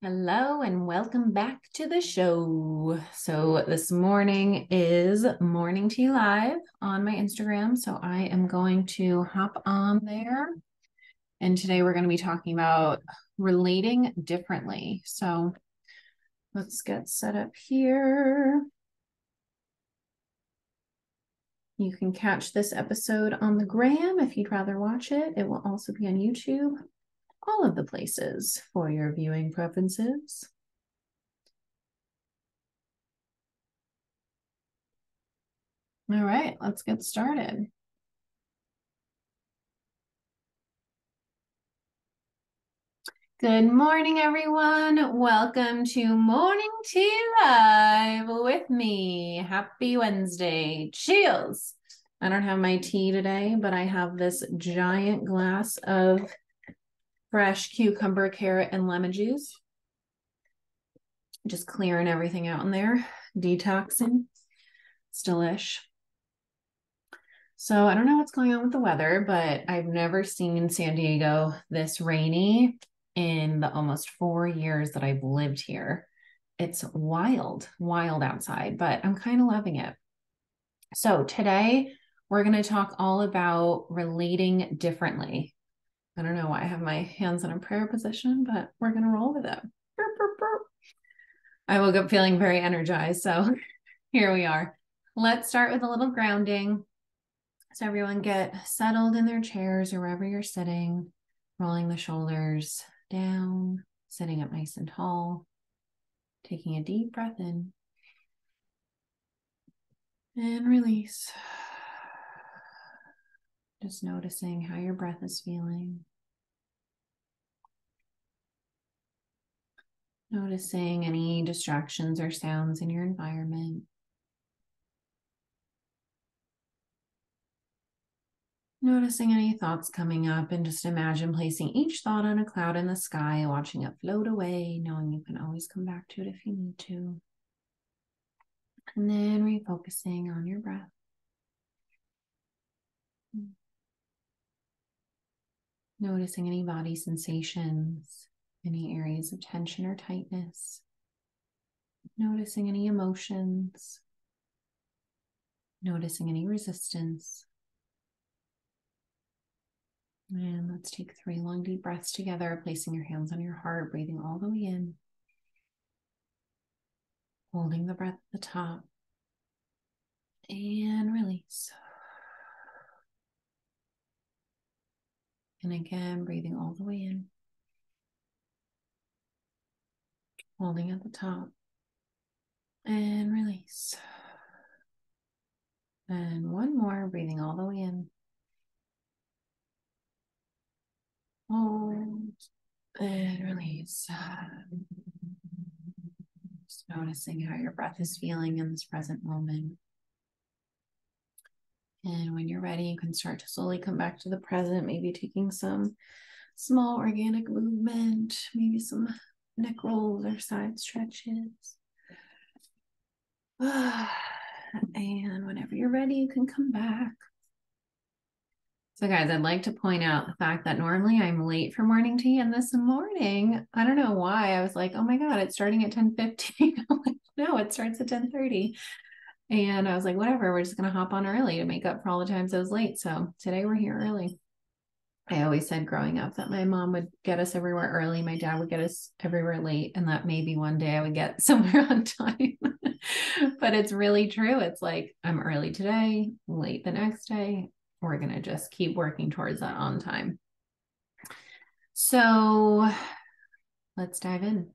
Hello and welcome back to the show. So this morning is Morning Tea Live on my Instagram. So I am going to hop on there. And today we're going to be talking about relating differently. So let's get set up here. You can catch this episode on the gram if you'd rather watch it. It will also be on YouTube. All of the places for your viewing preferences. All right, let's get started. Good morning, everyone. Welcome to Morning Tea Live with me. Happy Wednesday. Cheers. I don't have my tea today, but I have this giant glass of fresh cucumber, carrot, and lemon juice. Just clearing everything out in there, detoxing. It's delish. So I don't know what's going on with the weather, but I've never seen San Diego this rainy in the almost 4 years that I've lived here. It's wild, wild outside, but I'm kind of loving it. So today we're going to talk all about relating differently. I don't know why I have my hands in a prayer position, but we're going to roll with it. Burp, burp, burp. I woke up feeling very energized. So here we are. Let's start with a little grounding. So everyone get settled in their chairs or wherever you're sitting, rolling the shoulders down, sitting up nice and tall, taking a deep breath in and release. Just noticing how your breath is feeling. Noticing any distractions or sounds in your environment. Noticing any thoughts coming up, and just imagine placing each thought on a cloud in the sky, watching it float away, knowing you can always come back to it if you need to. And then refocusing on your breath. Noticing any body sensations, any areas of tension or tightness. Noticing any emotions. Noticing any resistance. And let's take 3 long deep breaths together, placing your hands on your heart, breathing all the way in. Holding the breath at the top. And release. And again, breathing all the way in. Holding at the top. And release. And one more, breathing all the way in. Hold and release. Just noticing how your breath is feeling in this present moment. And when you're ready, you can start to slowly come back to the present, maybe taking some small organic movement, maybe some neck rolls or side stretches. And whenever you're ready, you can come back. So guys, I'd like to point out the fact that normally I'm late for morning tea, and this morning, I don't know why, I was like, oh my God, it's starting at 10:50. I'm like, no, it starts at 10:30. And I was like, whatever, we're just going to hop on early to make up for all the times I was late. So today we're here early. I always said growing up that my mom would get us everywhere early. My dad would get us everywhere late, and that maybe one day I would get somewhere on time. But it's really true. It's like, I'm early today, late the next day. We're going to just keep working towards that on time. So let's dive in.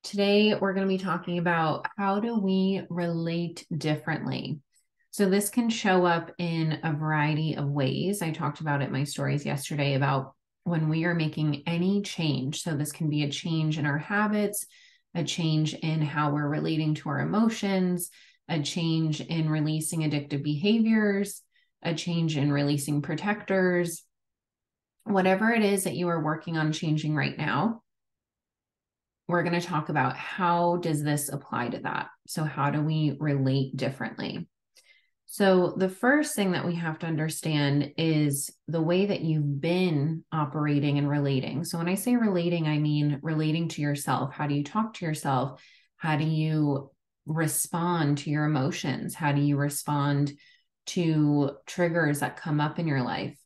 Today, we're going to be talking about how do we relate differently. So this can show up in a variety of ways. I talked about it in my stories yesterday about when we are making any change. So this can be a change in our habits, a change in how we're relating to our emotions, a change in releasing addictive behaviors, a change in releasing protectors, whatever it is that you are working on changing right now. We're going to talk about how does this apply to that? So how do we relate differently? So the first thing that we have to understand is the way that you've been operating and relating. So when I say relating, I mean relating to yourself. How do you talk to yourself? How do you respond to your emotions? How do you respond to triggers that come up in your life?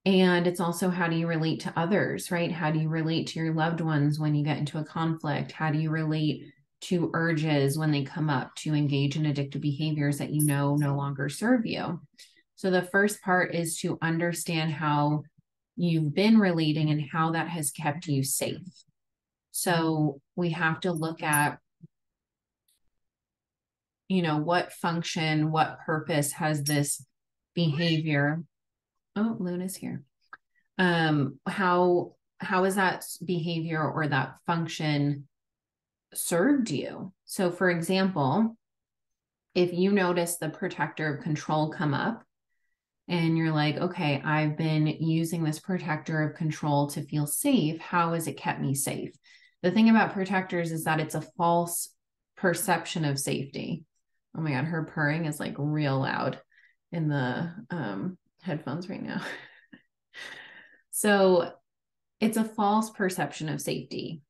And it's also, how do you relate to others, right? How do you relate to your loved ones when you get into a conflict? How do you relate to urges when they come up to engage in addictive behaviors that you know no longer serve you? So the first part is to understand how you've been relating and how that has kept you safe. So we have to look at, what function, what purpose has this behavior? Oh, Luna's here. How has that behavior or that function served you? So for example, if you notice the protector of control come up and you're like, okay, I've been using this protector of control to feel safe, how has it kept me safe? The thing about protectors is that it's a false perception of safety. Oh my God, her purring is like real loud in the headphones right now. So it's a false perception of safety.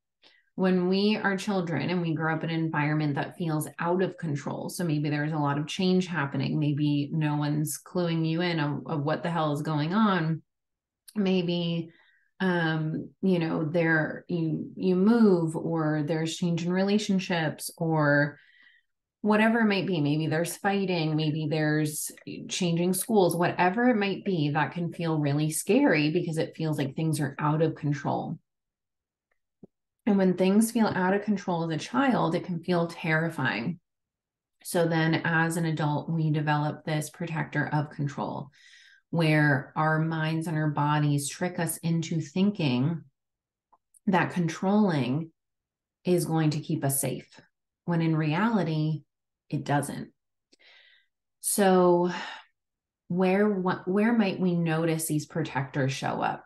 When we are children and we grow up in an environment that feels out of control, so maybe there's a lot of change happening, maybe no one's cluing you in of what the hell is going on, maybe there you move, or there's change in relationships, or whatever it might be. Maybe there's fighting, maybe there's changing schools, whatever it might be, that can feel really scary because it feels like things are out of control. And when things feel out of control as a child, it can feel terrifying. So then as an adult, we develop this protector of control where our minds and our bodies trick us into thinking that controlling is going to keep us safe, when in reality, it doesn't. So where might we notice these protectors show up?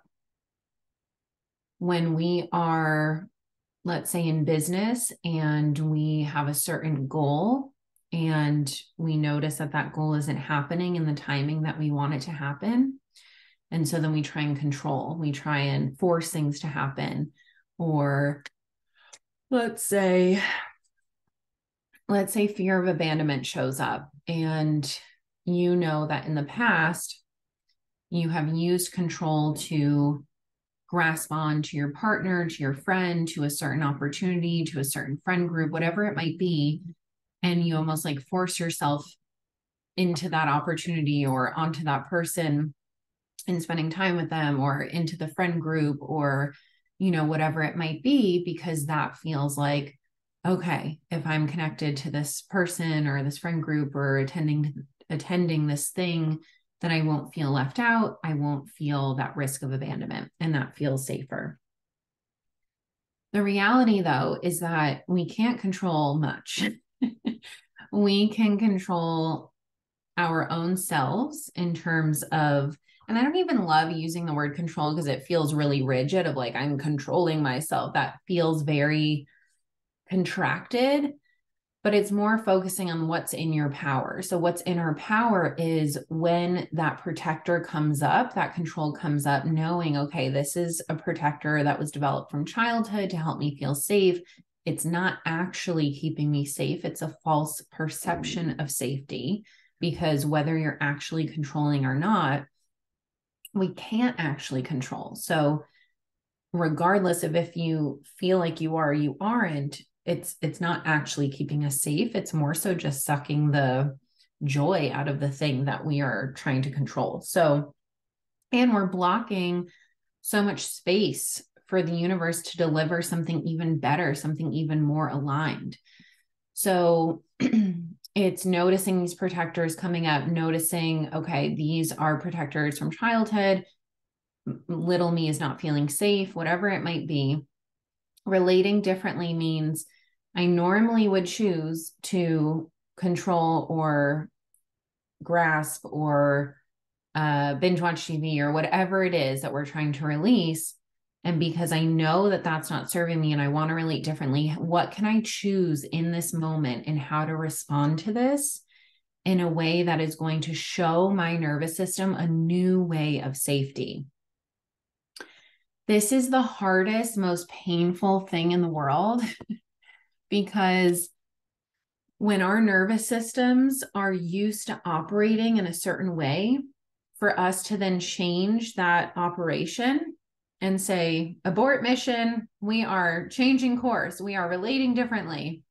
When we are, let's say, in business and we have a certain goal and we notice that that goal isn't happening in the timing that we want it to happen. And so then we try and control, we try and force things to happen. Or let's say fear of abandonment shows up, and you know that in the past you have used control to grasp on to your partner, to your friend, to a certain opportunity, to a certain friend group, whatever it might be. And you almost like force yourself into that opportunity or onto that person and spending time with them, or into the friend group, or, whatever it might be, because that feels like, okay, if I'm connected to this person or this friend group or attending this thing, then I won't feel left out. I won't feel that risk of abandonment, and that feels safer. The reality, though, is that we can't control much. We can control our own selves in terms of, and I don't even love using the word control because it feels really rigid, of like, I'm controlling myself. That feels very contracted. But it's more focusing on what's in your power. So what's in our power is when that protector comes up, that control comes up, knowing, okay, this is a protector that was developed from childhood to help me feel safe. It's not actually keeping me safe. It's a false perception of safety, because whether you're actually controlling or not, we can't actually control. So regardless of if you feel like you are or you aren't, it's not actually keeping us safe. It's more so just sucking the joy out of the thing that we are trying to control. So, and we're blocking so much space for the universe to deliver something even better, something even more aligned. So it's noticing these protectors coming up, noticing, okay, these are protectors from childhood. Little me is not feeling safe, whatever it might be. Relating differently means I normally would choose to control or grasp or binge watch TV or whatever it is that we're trying to release. And because I know that that's not serving me and I want to relate differently, what can I choose in this moment and how to respond to this in a way that is going to show my nervous system a new way of safety. This is the hardest, most painful thing in the world because when our nervous systems are used to operating in a certain way, for us to then change that operation and say, abort mission, we are changing course, we are relating differently,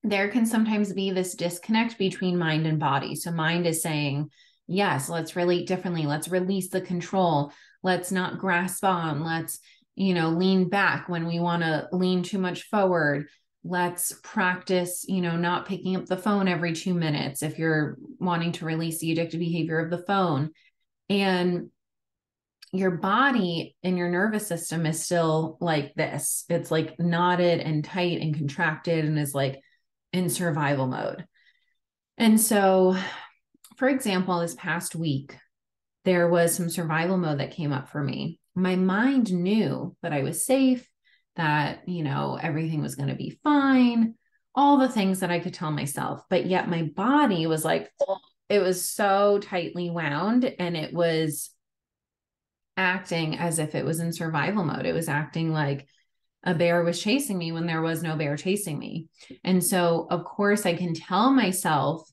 there can sometimes be this disconnect between mind and body. So mind is saying, yes, let's relate differently. Let's release the control. Let's not grasp on. Let's, lean back when we want to lean too much forward. Let's practice, not picking up the phone every 2 minutes if you're wanting to release the addictive behavior of the phone. And your body and your nervous system is still like this. It's like knotted and tight and contracted and is like in survival mode. And so, for example, this past week, there was some survival mode that came up for me. My mind knew that I was safe, that, everything was going to be fine, all the things that I could tell myself. But yet my body was like, it was so tightly wound and it was acting as if it was in survival mode. It was acting like a bear was chasing me when there was no bear chasing me. And so, of course, I can tell myself,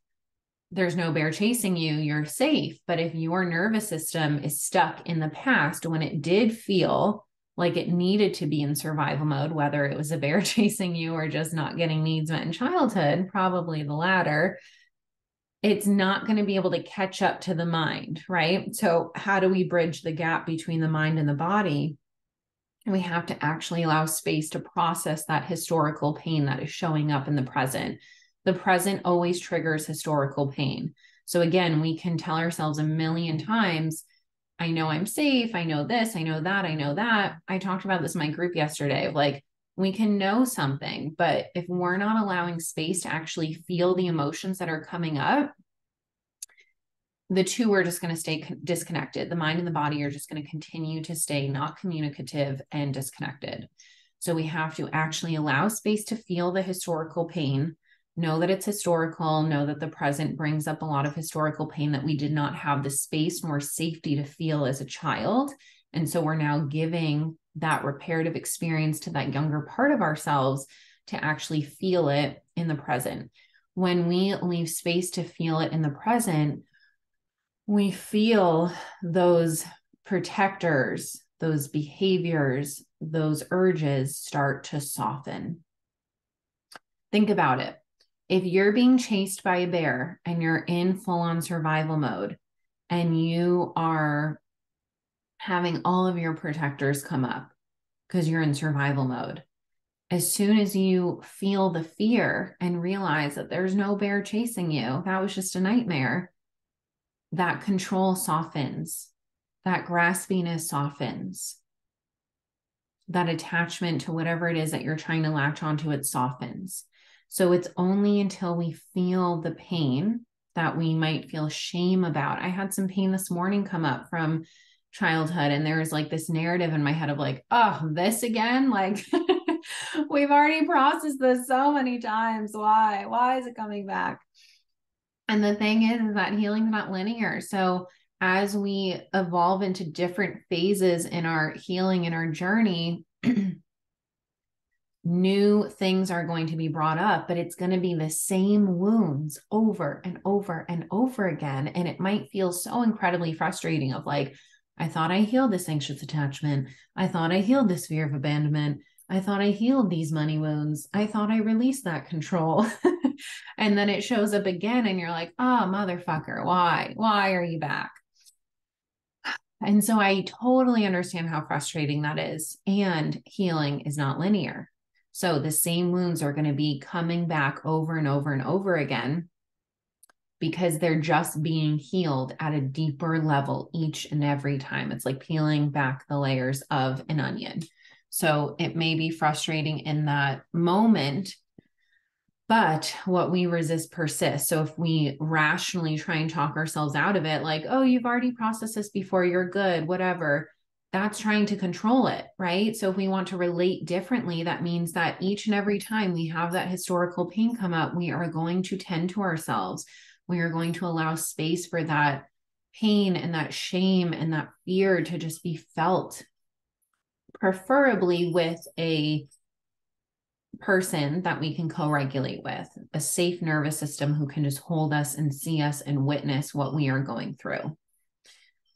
there's no bear chasing you, you're safe. But if your nervous system is stuck in the past when it did feel like it needed to be in survival mode, whether it was a bear chasing you or just not getting needs met in childhood, probably the latter, it's not going to be able to catch up to the mind, right? So how do we bridge the gap between the mind and the body? And we have to actually allow space to process that historical pain that is showing up in the present. The present always triggers historical pain. So again, we can tell ourselves a million times, I know I'm safe. I know this, I know that, I know that. I talked about this in my group yesterday of like, we can know something, but if we're not allowing space to actually feel the emotions that are coming up, the two are just going to stay disconnected. The mind and the body are just going to continue to stay not communicative and disconnected. So we have to actually allow space to feel the historical pain, know that it's historical, know that the present brings up a lot of historical pain that we did not have the space nor safety to feel as a child. And so we're now giving that reparative experience to that younger part of ourselves to actually feel it in the present. When we leave space to feel it in the present, we feel those protectors, those behaviors, those urges start to soften. Think about it. If you're being chased by a bear and you're in full-on survival mode and you are having all of your protectors come up because you're in survival mode, as soon as you feel the fear and realize that there's no bear chasing you, that was just a nightmare, that control softens, that graspiness softens, that attachment to whatever it is that you're trying to latch onto, it softens. So it's only until we feel the pain that we might feel shame about. I had some pain this morning come up from childhood, and there was like this narrative in my head of like, oh, this again? Like, we've already processed this so many times. Why is it coming back? And the thing is that healing is not linear. So as we evolve into different phases in our healing and our journey, new things are going to be brought up, but it's going to be the same wounds over and over and over again. And it might feel so incredibly frustrating of like, I thought I healed this anxious attachment. I thought I healed this fear of abandonment. I thought I healed these money wounds. I thought I released that control. And then it shows up again and you're like, oh, motherfucker, why are you back? And so I totally understand how frustrating that is. And healing is not linear. So the same wounds are going to be coming back over and over and over again because they're just being healed at a deeper level each and every time. It's like peeling back the layers of an onion. So it may be frustrating in that moment, but what we resist persists. So if we rationally try and talk ourselves out of it, like, oh, you've already processed this before, you're good, whatever, that's trying to control it, right? So if we want to relate differently, that means that each and every time we have that historical pain come up, we are going to tend to ourselves. We are going to allow space for that pain and that shame and that fear to just be felt, preferably with a person that we can co-regulate with, a safe nervous system who can just hold us and see us and witness what we are going through.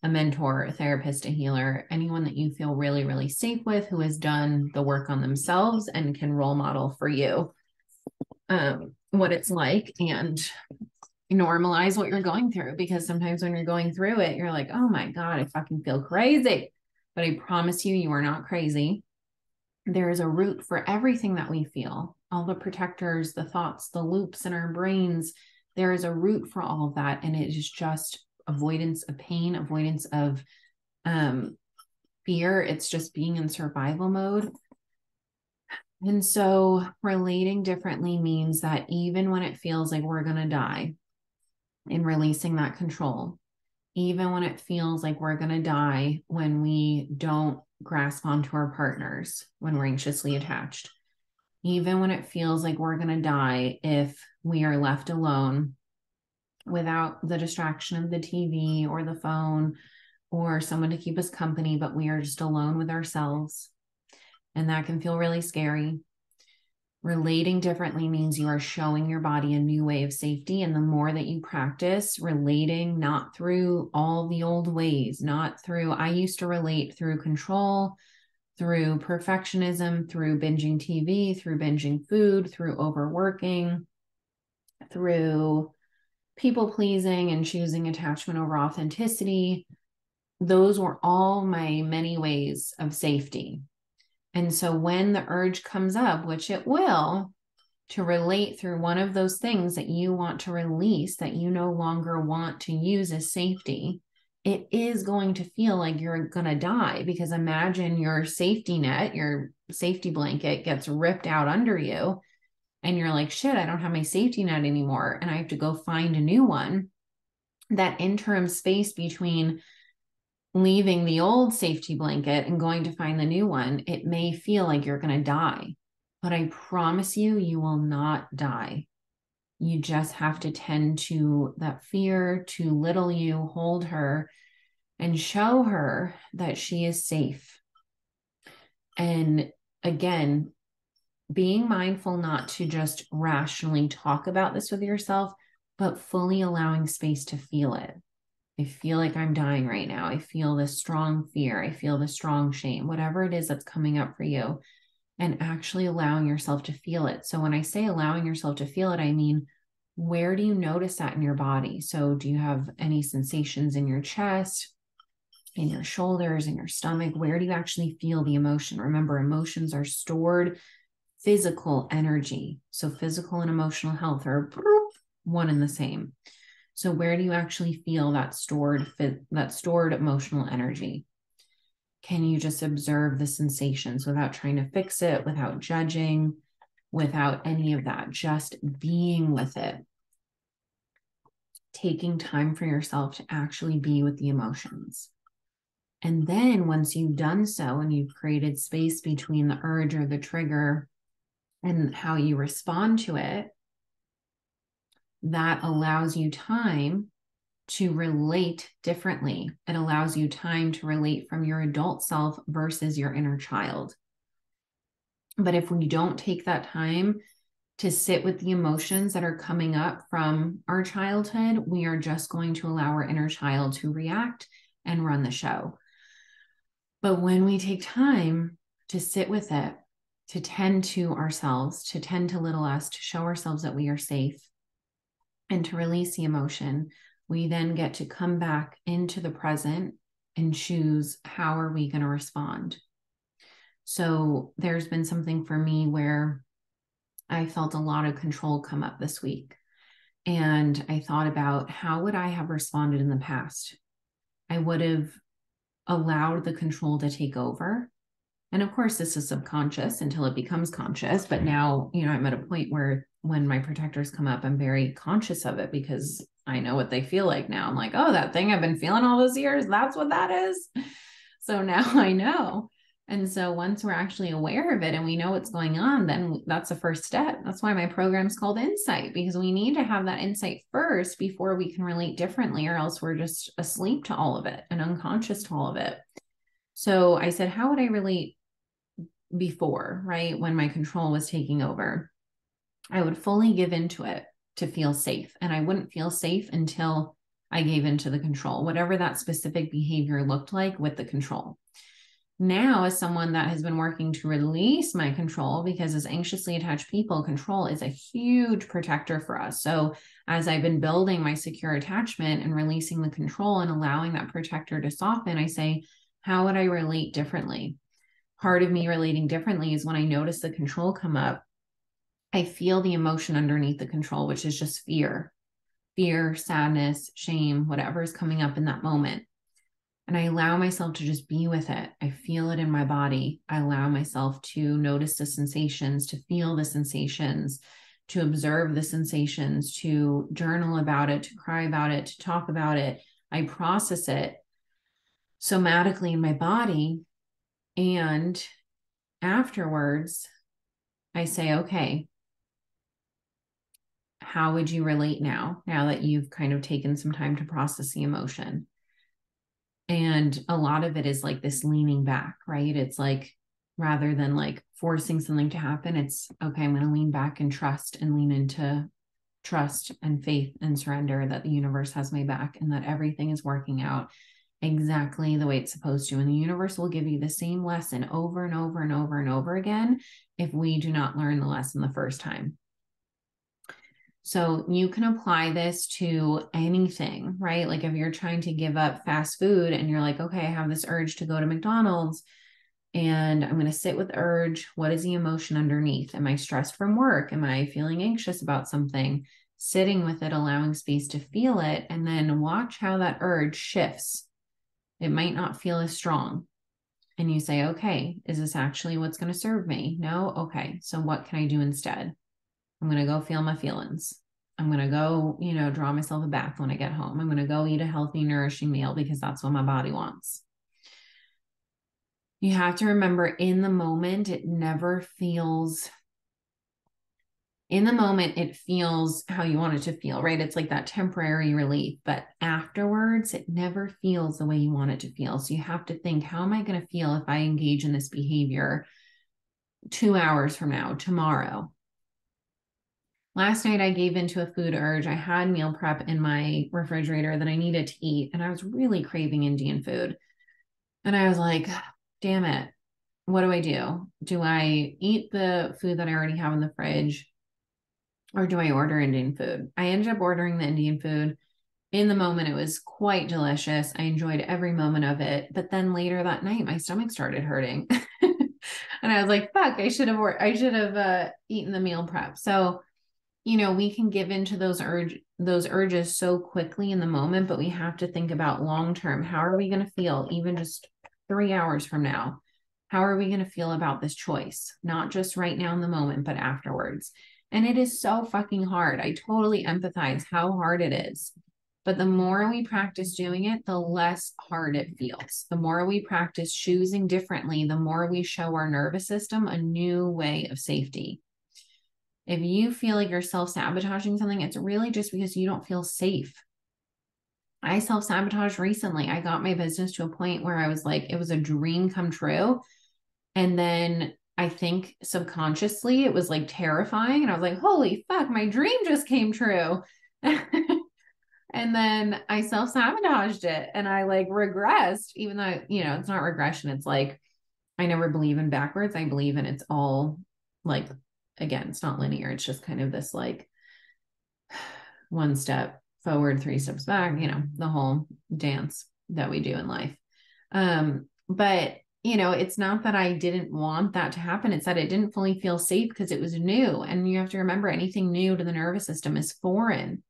A mentor, a therapist, a healer, anyone that you feel really, really safe with, who has done the work on themselves and can role model for you what it's like and normalize what you're going through. Because sometimes when you're going through it, you're like, oh my God, I fucking feel crazy. But I promise you, you are not crazy. There is a root for everything that we feel, all the protectors, the thoughts, the loops in our brains. There is a root for all of that. And it is just avoidance of pain, avoidance of fear. It's just being in survival mode. And so relating differently means that even when it feels like we're going to die, in releasing that control, even when it feels like we're going to die when we don't grasp onto our partners, when we're anxiously attached, even when it feels like we're going to die if we are left alone without the distraction of the TV or the phone or someone to keep us company, but we are just alone with ourselves. And that can feel really scary. Relating differently means you are showing your body a new way of safety. And the more that you practice relating, not through all the old ways, not through, I used to relate through control, through perfectionism, through binging TV, through binging food, through overworking, through people pleasing and choosing attachment over authenticity. Those were all my many ways of safety. And so when the urge comes up, which it will, to relate through one of those things that you want to release, that you no longer want to use as safety, it is going to feel like you're going to die. Because imagine your safety net, your safety blanket gets ripped out under you and you're like, shit, I don't have my safety net anymore. And I have to go find a new one. That interim space between leaving the old safety blanket and going to find the new one, it may feel like you're going to die, but I promise you, you will not die. You just have to tend to that fear, to little you, hold her and show her that she is safe. And again, being mindful not to just rationally talk about this with yourself, but fully allowing space to feel it. I feel like I'm dying right now. I feel this strong fear. I feel this strong shame, whatever it is that's coming up for you, and actually allowing yourself to feel it. So when I say allowing yourself to feel it, I mean, where do you notice that in your body? So do you have any sensations in your chest, in your shoulders, in your stomach? Where do you actually feel the emotion? Remember, emotions are stored physical energy. So physical and emotional health are one and the same. So where do you actually feel that stored emotional energy? Can you just observe the sensations without trying to fix it, without judging, without any of that, just being with it? Taking time for yourself to actually be with the emotions. And then once you've done so and you've created space between the urge or the trigger and how you respond to it, that allows you time to relate differently. It allows you time to relate from your adult self versus your inner child. But if we don't take that time to sit with the emotions that are coming up from our childhood, we are just going to allow our inner child to react and run the show. But when we take time to sit with it, to tend to ourselves, to tend to little us, to show ourselves that we are safe, and to release the emotion, we then get to come back into the present and choose how are we going to respond. So there's been something for me where I felt a lot of control come up this week. And I thought about how would I have responded in the past? I would have allowed the control to take over. And of course, this is subconscious until it becomes conscious. But now, I'm at a point where when my protectors come up, I'm very conscious of it because I know what they feel like now. I'm like, oh, that thing I've been feeling all those years, that's what that is. So now I know. And so once we're actually aware of it and we know what's going on, then that's the first step. That's why my program's called Insight, because we need to have that insight first before we can relate differently, or else we're just asleep to all of it and unconscious to all of it. So I said, how would I relate before, right? When my control was taking over? I would fully give into it to feel safe. And I wouldn't feel safe until I gave into the control, whatever that specific behavior looked like with the control. Now, as someone that has been working to release my control, because as anxiously attached people, control is a huge protector for us. So as I've been building my secure attachment and releasing the control and allowing that protector to soften, I say, how would I relate differently? Part of me relating differently is when I notice the control come up, I feel the emotion underneath the control, which is just fear, sadness, shame, whatever is coming up in that moment. And I allow myself to just be with it. I feel it in my body. I allow myself to notice the sensations, to feel the sensations, to observe the sensations, to journal about it, to cry about it, to talk about it. I process it somatically in my body. And afterwards, I say, okay, how would you relate now that you've kind of taken some time to process the emotion? And a lot of it is like this leaning back, right? It's like, rather than like forcing something to happen, it's okay, I'm going to lean back and trust and lean into trust and faith and surrender that the universe has my back and that everything is working out exactly the way it's supposed to. And the universe will give you the same lesson over and over and over and over again if we do not learn the lesson the first time. So you can apply this to anything, right? Like if you're trying to give up fast food and you're like, okay, I have this urge to go to McDonald's and I'm going to sit with the urge. What is the emotion underneath? Am I stressed from work? Am I feeling anxious about something? Sitting with it, allowing space to feel it, and then watch how that urge shifts. It might not feel as strong. And you say, okay, is this actually what's going to serve me? No? Okay. So what can I do instead? I'm going to go feel my feelings. I'm going to go, draw myself a bath when I get home. I'm going to go eat a healthy, nourishing meal because that's what my body wants. You have to remember, in the moment, it feels how you want it to feel, right? It's like that temporary relief, but afterwards, it never feels the way you want it to feel. So you have to think, how am I going to feel if I engage in this behavior 2 hours from now, tomorrow? Last night, I gave into a food urge. I had meal prep in my refrigerator that I needed to eat, and I was really craving Indian food. And I was like, damn it, what do I do? Do I eat the food that I already have in the fridge, or do I order Indian food? I ended up ordering the Indian food. In the moment, it was quite delicious. I enjoyed every moment of it. But then later that night, my stomach started hurting. And I was like, fuck, I should have eaten the meal prep. So, we can give into those urges so quickly in the moment, but we have to think about long-term. How are we going to feel even just 3 hours from now? How are we going to feel about this choice? Not just right now in the moment, but afterwards. And it is so fucking hard. I totally empathize how hard it is. But the more we practice doing it, the less hard it feels. The more we practice choosing differently, the more we show our nervous system a new way of safety. If you feel like you're self-sabotaging something, it's really just because you don't feel safe. I self-sabotaged recently. I got my business to a point where I was like, it was a dream come true. And then I think subconsciously it was like terrifying. And I was like, holy fuck, my dream just came true. And then I self-sabotaged it and I like regressed, even though, it's not regression. It's like, I never believe in backwards. I believe in it's all like, again, it's not linear. It's just kind of this like 1 step forward, 3 steps back, the whole dance that we do in life. But it's not that I didn't want that to happen. It's that it didn't fully feel safe because it was new. And you have to remember, anything new to the nervous system is foreign.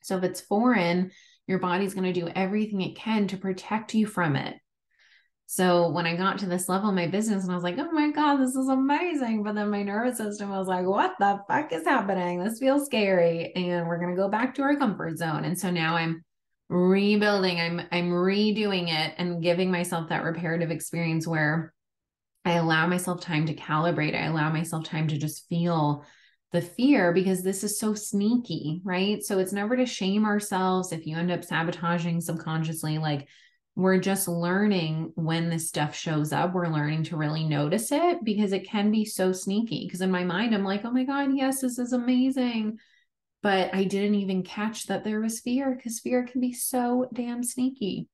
So if it's foreign, your body's going to do everything it can to protect you from it. So when I got to this level in my business and I was like, oh my God, this is amazing. But then my nervous system was like, what the fuck is happening? This feels scary. And we're going to go back to our comfort zone. And so now I'm rebuilding, I'm redoing it and giving myself that reparative experience where I allow myself time to calibrate. I allow myself time to just feel the fear, because this is so sneaky, right? So it's never to shame ourselves if you end up sabotaging subconsciously. Like, we're just learning when this stuff shows up. We're learning to really notice it, because it can be so sneaky. Because in my mind, I'm like, oh my God, yes, this is amazing. But I didn't even catch that there was fear, because fear can be so damn sneaky.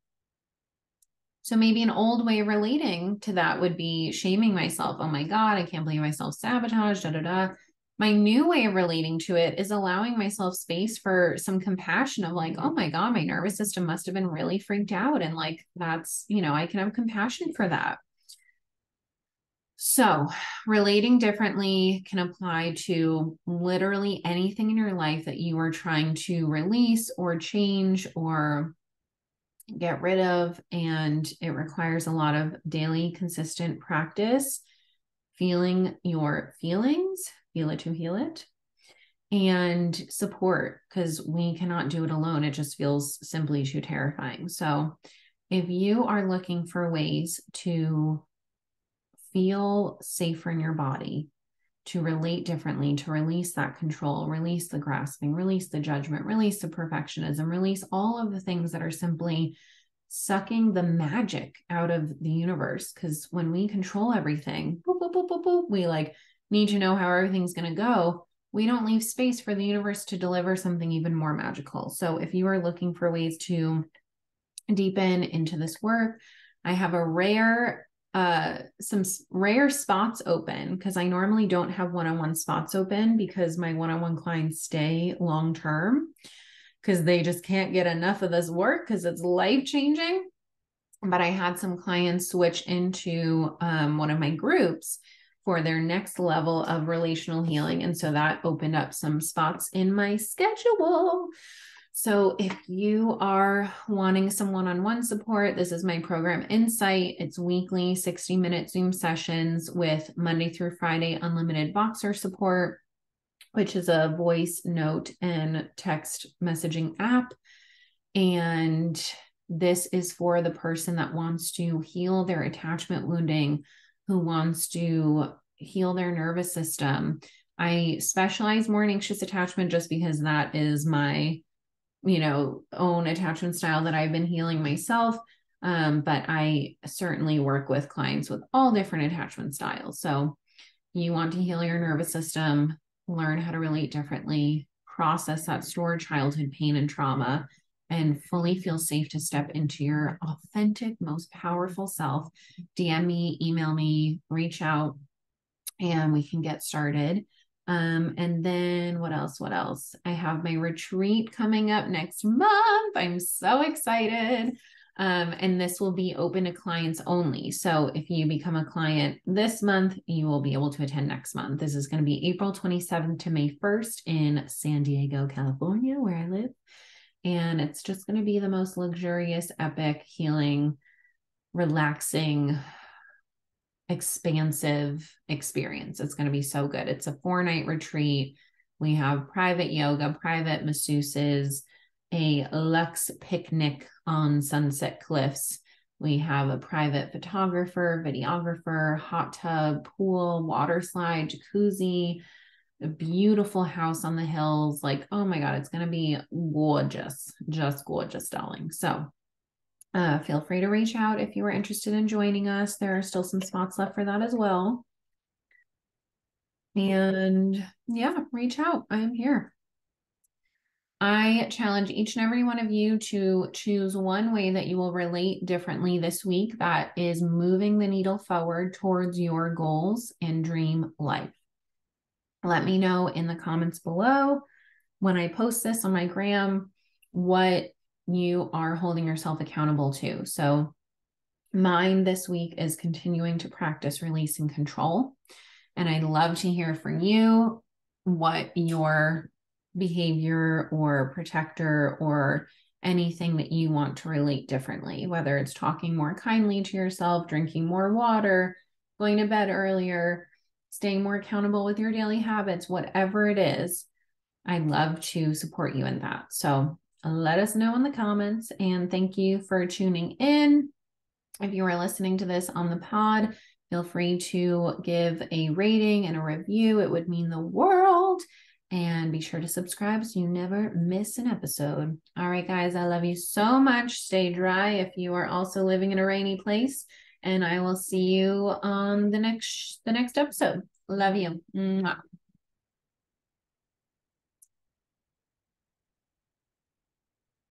So maybe an old way of relating to that would be shaming myself. Oh my God, I can't believe I self-sabotaged, da da da. My new way of relating to it is allowing myself space for some compassion of like, oh my God, my nervous system must have been really freaked out. And like, that's, I can have compassion for that. So, relating differently can apply to literally anything in your life that you are trying to release or change or get rid of. And it requires a lot of daily, consistent practice, feeling your feelings, feel it to heal it, and support, because we cannot do it alone. It just feels simply too terrifying. So, if you are looking for ways to feel safer in your body, to relate differently, to release that control, release the grasping, release the judgment, release the perfectionism, release all of the things that are simply sucking the magic out of the universe. Because when we control everything, boop, boop, boop, boop, boop, we like need to know how everything's going to go. We don't leave space for the universe to deliver something even more magical. So if you are looking for ways to deepen into this work, I have some rare spots open, because I normally don't have one-on-one spots open, because my one-on-one clients stay long-term, because they just can't get enough of this work, because it's life-changing. But I had some clients switch into one of my groups for their next level of relational healing. And so that opened up some spots in my schedule. So if you are wanting some one-on-one support, this is my program Insight. It's weekly 60-minute Zoom sessions with Monday through Friday unlimited Voxer support, which is a voice note and text messaging app. And this is for the person that wants to heal their attachment wounding, who wants to heal their nervous system. I specialize more in anxious attachment just because that is my own attachment style that I've been healing myself. But I certainly work with clients with all different attachment styles. So you want to heal your nervous system, learn how to relate differently, process that stored childhood pain and trauma, and fully feel safe to step into your authentic, most powerful self. DM me, email me, reach out, and we can get started. And then what else? I have my retreat coming up next month. I'm so excited. And this will be open to clients only. So if you become a client this month, you will be able to attend next month. This is going to be April 27th to May 1st in San Diego, California, where I live. And it's just going to be the most luxurious, epic, healing, relaxing, expansive experience. It's going to be so good. It's a 4-night retreat. We have private yoga, private masseuses, a luxe picnic on Sunset Cliffs. We have a private photographer, videographer, hot tub, pool, water slide, jacuzzi, a beautiful house on the hills. Like, oh my God, it's going to be gorgeous, just gorgeous, darling. So feel free to reach out if you are interested in joining us. There are still some spots left for that as well. And yeah, reach out. I am here. I challenge each and every one of you to choose one way that you will relate differently this week that is moving the needle forward towards your goals and dream life. Let me know in the comments below when I post this on my gram what you are holding yourself accountable to. So mine this week is continuing to practice releasing control. And I'd love to hear from you what your behavior or protector or anything that you want to relate differently, whether it's talking more kindly to yourself, drinking more water, going to bed earlier, staying more accountable with your daily habits, whatever it is. I'd love to support you in that. So let us know in the comments, and thank you for tuning in. If you are listening to this on the pod, Feel free to give a rating and a review. It would mean the world. And be sure to subscribe so you never miss an episode. All right, guys, I love you so much. Stay dry if you are also living in a rainy place. And I will see you on the next episode. Love you. Mwah.